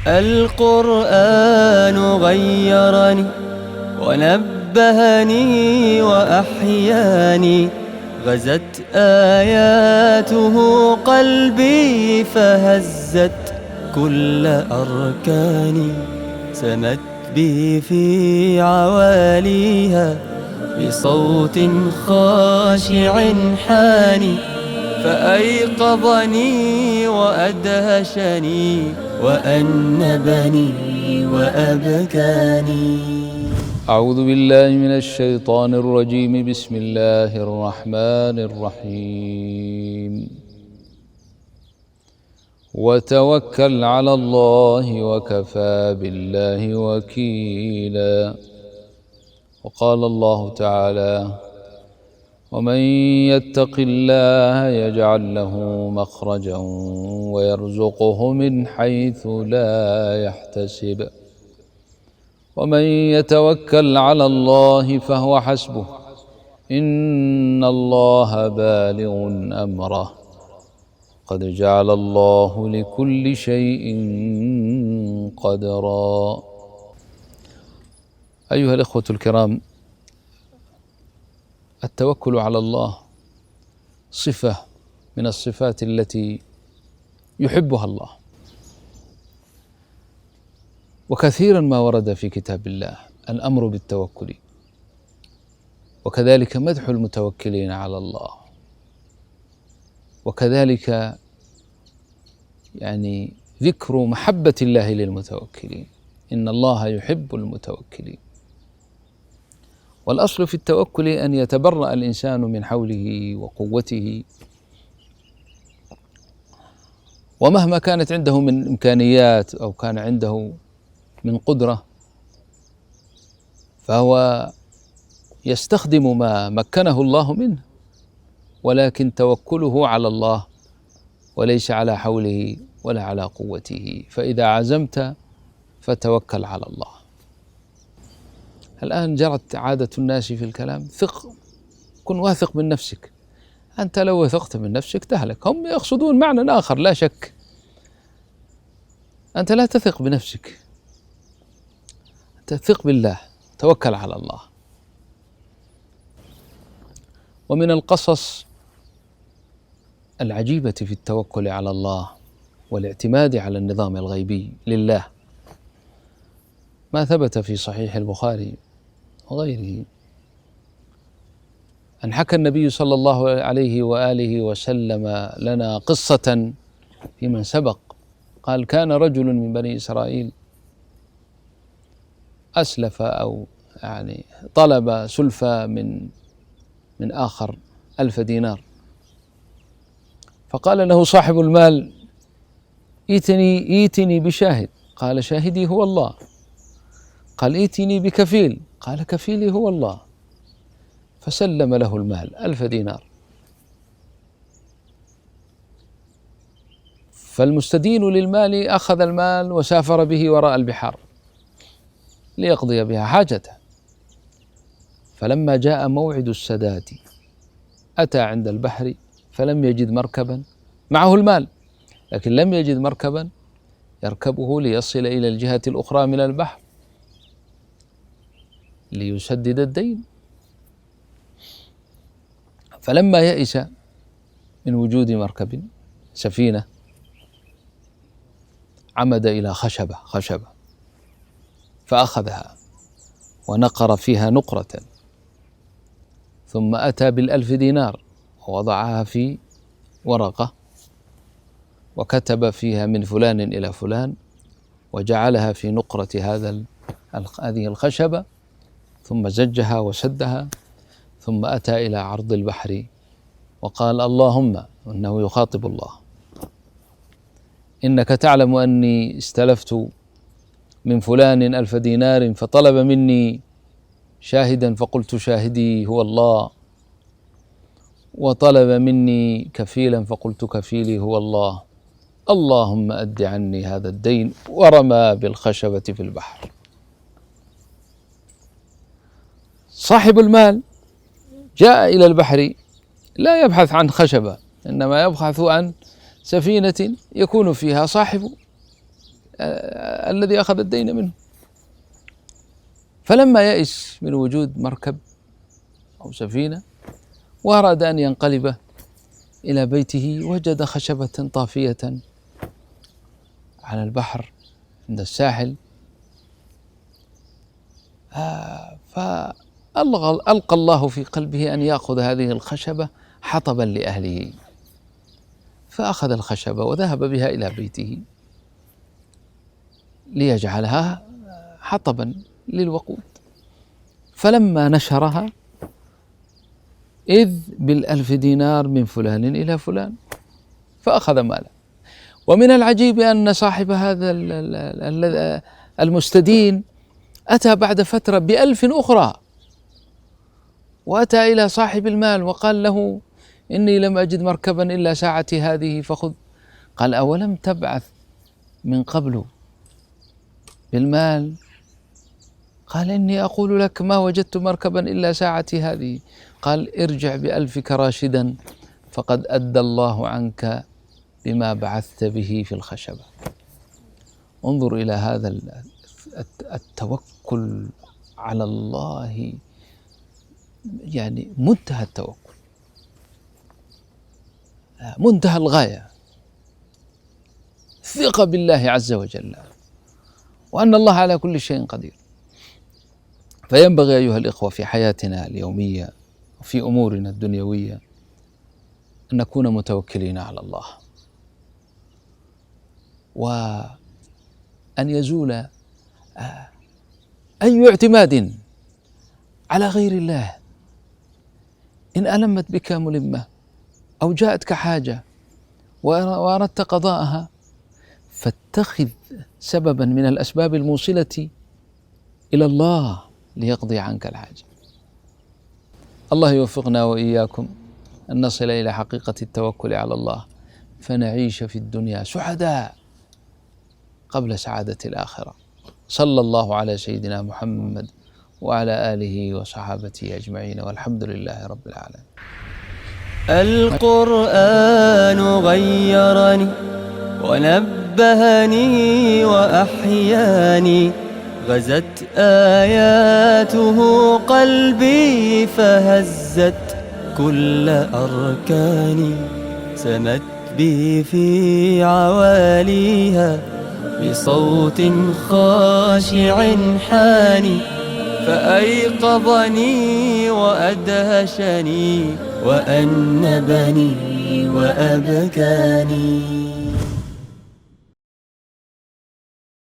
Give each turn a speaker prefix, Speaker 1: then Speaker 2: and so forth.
Speaker 1: القرآن غيرني ونبهني وأحياني، غزت آياته قلبي فهزت كل أركاني، سمت بي في عواليها بصوت خاشع حاني، فأيقظني وأدهشني وأنبني وأبكاني.
Speaker 2: أعوذ بالله من الشيطان الرجيم. بسم الله الرحمن الرحيم. وتوكل على الله وكفى بالله وكيلا. وقال الله تعالى: ومن يتق الله يجعل له مخرجا ويرزقه من حيث لا يحتسب ومن يتوكل على الله فهو حسبه إن الله بالغ أمره قد جعل الله لكل شيء قدرا. أيها الإخوة الكرام، التوكل على الله صفة من الصفات التي يحبها الله، وكثيرا ما ورد في كتاب الله الأمر بالتوكل، وكذلك مدح المتوكلين على الله، وكذلك ذكر محبة الله للمتوكلين، إن الله يحب المتوكلين. والأصل في التوكل أن يتبرأ الإنسان من حوله وقوته، ومهما كانت عنده من إمكانيات أو كان عنده من قدرة، فهو يستخدم ما مكنه الله منه، ولكن توكله على الله وليس على حوله ولا على قوته. فإذا عزمت فتوكل على الله. الآن جرت عادة الناس في الكلام: ثق، كن واثق من نفسك. أنت لو وثقت من نفسك تهلك. هم يقصدون معنى آخر لا شك. أنت لا تثق بنفسك، أنت ثق بالله، توكل على الله. ومن القصص العجيبة في التوكل على الله والاعتماد على النظام الغيبي لله ما ثبت في صحيح البخاري وغيره، أن حكى النبي صلى الله عليه وآله وسلم لنا قصة في من سبق. قال: كان رجل من بني إسرائيل أسلف أو طلب سلفة من آخر 1000 دينار، فقال له صاحب المال: ائتني بشاهد. قال: شاهدي هو الله. قال: ائتني بكفيل. قال: كفيلي هو الله. فسلم له المال 1000 دينار. فالمستدين للمال أخذ المال وسافر به وراء البحار ليقضي بها حاجته. فلما جاء موعد السداد أتى عند البحر فلم يجد مركبا، معه المال لكن لم يجد مركبا يركبه ليصل إلى الجهة الأخرى من البحر ليسدد الدين. فلما يئس من وجود مركب، سفينة، عمد إلى خشبة فأخذها ونقر فيها نقرة، ثم أتى ب1000 دينار ووضعها في ورقة وكتب فيها من فلان إلى فلان، وجعلها في نقرة هذه الخشبة، ثم زجها وسدها، ثم أتى إلى عرض البحر وقال: اللهم، إنه يخاطب الله، إنك تعلم أني استلفت من فلان 1000 دينار فطلب مني شاهدا فقلت شاهدي هو الله، وطلب مني كفيلا فقلت كفيلي هو الله، اللهم أد عني هذا الدين، ورمى بالخشبة في البحر. صاحب المال جاء إلى البحر لا يبحث عن خشبة، إنما يبحث عن سفينة يكون فيها صاحب الذي أخذ الدين منه. فلما يئس من وجود مركب أو سفينة وأراد أن ينقلب إلى بيته، وجد خشبة طافية على البحر عند الساحل، فألقى الله في قلبه أن يأخذ هذه الخشبة حطبا لأهله، فأخذ الخشبة وذهب بها إلى بيته ليجعلها حطبا للوقود. فلما نشرها إذ ب1,000 دينار من فلان إلى فلان، فأخذ ماله. ومن العجيب أن صاحب هذا المستدين أتى بعد فترة ب1,000 أخرى، وأتى إلى صاحب المال وقال له: إني لم أجد مركبا إلا ساعتي هذه فخذ. قال: أولم تبعث من قبل بالمال؟ قال: إني أقول لك ما وجدت مركبا إلا ساعتي هذه. قال: ارجع ب1,000 راشدا فقد أدى الله عنك بما بعثت به في الخشبة. انظر إلى هذا التوكل على الله، يعني منتهى التوكل، منتهى الغاية، ثقة بالله عز وجل وأن الله على كل شيء قدير. فينبغي أيها الإخوة في حياتنا اليومية وفي أمورنا الدنيوية أن نكون متوكلين على الله، وأن يزول أي اعتماد على غير الله. إن ألمت بك ملمة أو جاءتك حاجة وأردت قضاءها، فاتخذ سببا من الأسباب الموصلة إلى الله ليقضي عنك الحاجة. الله يوفقنا وإياكم أن نصل إلى حقيقة التوكل على الله، فنعيش في الدنيا سعداء قبل سعادة الآخرة. صلى الله على سيدنا محمد وعلى آله وصحابته أجمعين، والحمد لله رب العالمين.
Speaker 1: القرآن غيرني ونبهني وأحياني، غزت آياته قلبي فهزت كل أركاني، سمت بي في عواليها بصوت خاشع حاني، فأيقظني وأدهشني وأنبني وأبكاني.